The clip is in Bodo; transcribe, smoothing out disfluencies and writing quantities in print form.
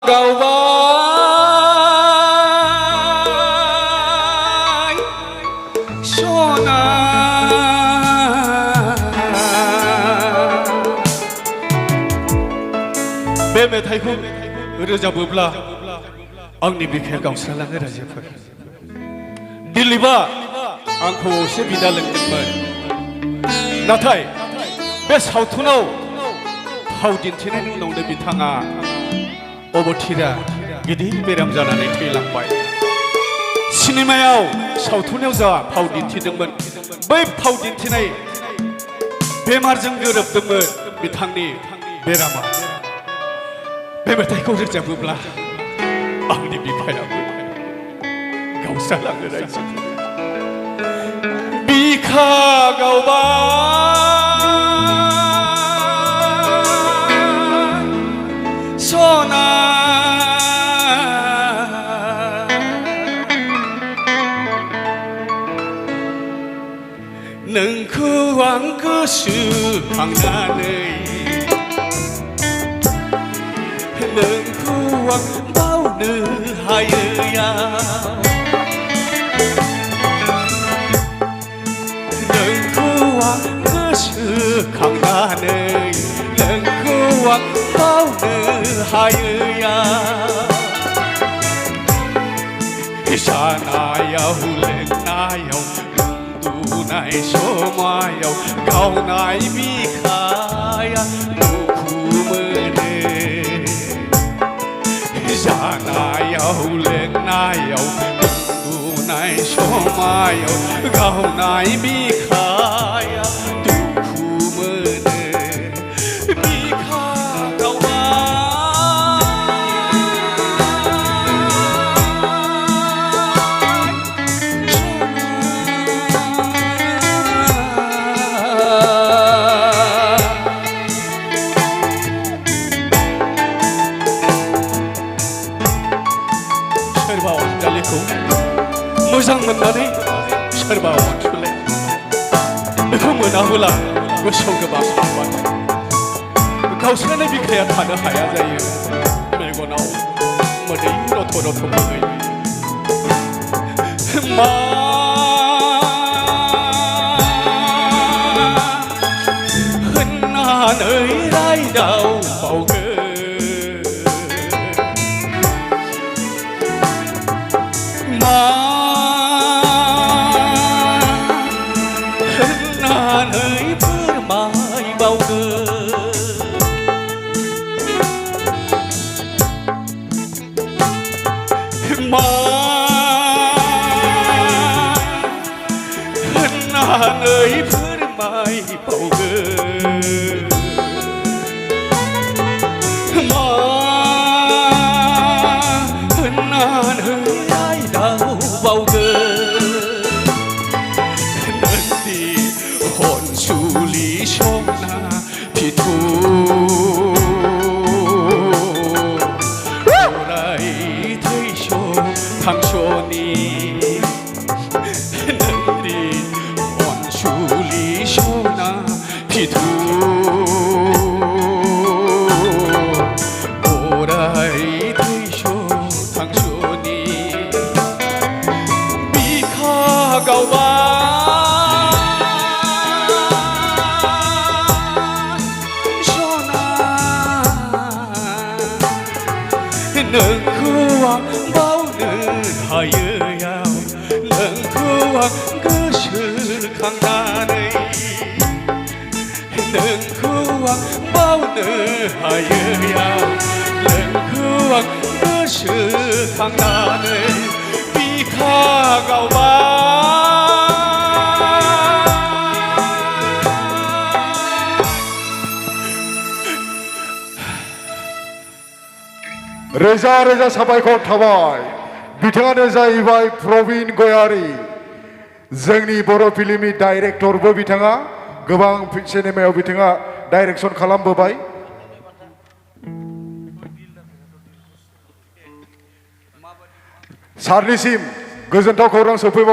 गावबाय सना बे मेथाइखौ रोजाबोब्ला आंनि बिखाया गावस्रालाङो रायजोफोर दिलीपआ आंखौ असे बिदा लोंदोंमोन नाथाय बे सावथुनाव फाव दिन्थिनायनि उनावनो बिथाङा अबथिरा गिदिर बेराम जानानै थैलांबाय सिनेमायाव सावथुनाव जा फाव दिन्थिदोंमोन बै फाव दिन्थिनाय बेमारजों गोरोबदोंमोन बिथांनि बेरामा बे मेथाइखौ रोजाबोब्ला आंनि बिखायाबो गावस्रालाङो रायजो बिखा गावबाय सना नोंखौ आं गोसोखांनानै नोंखौ आं बावनो हायैया नोंखौ आं गोसोखांनानै नोंखौ आं बावनो हायैया जानायाव लोंनायाव उन्दुनाय समायाव गावनाय बिखाया दुखु मोनो जानायाव लोंनायाव उन्दुनाय समायाव गावनाय बिखाया दुखु मोनो बिखा सोरबा अनजालिखौ मोजां मोननानै सोरबा अनसुले बेखौ मोनाबोला गोसोआव गोबां सानबाय गावस्रानाय बिखाया थानो हाया जायो मेगनाव मोदै रथ' रथ' बोहैयो मा होननानै रायदावबावगोन मा होननानै फोरमायबावगोन मा होननानै फोरमायबावगोन मा होननानै नोंनि अनसुलि सना फिथु अराय थैस' थांस'नि नोंनि अनसुलि सना फिथु अराय थैस' थांस'नि बिखा गावबाय सना नोंखौ आं बावनो हायैयाव नोंखौ आं गोसोखांनानै नोंखौ आं बावनो हायैयाव नोंखौ आं गोसोखांनानै बिखा गावबाय रोजा रोजा साबायखर थाबाय बिथाङानो जाहैबाय प्रबिन गयारी जोंनि बर' फिल्मनि डाइरेक्टरबो बिथाङा गोबां सिनेमायाव बिथाङा डाइरेक्सन खालामबोबाय सारनिसिम गोजोनथाव खौरां सफैबाय।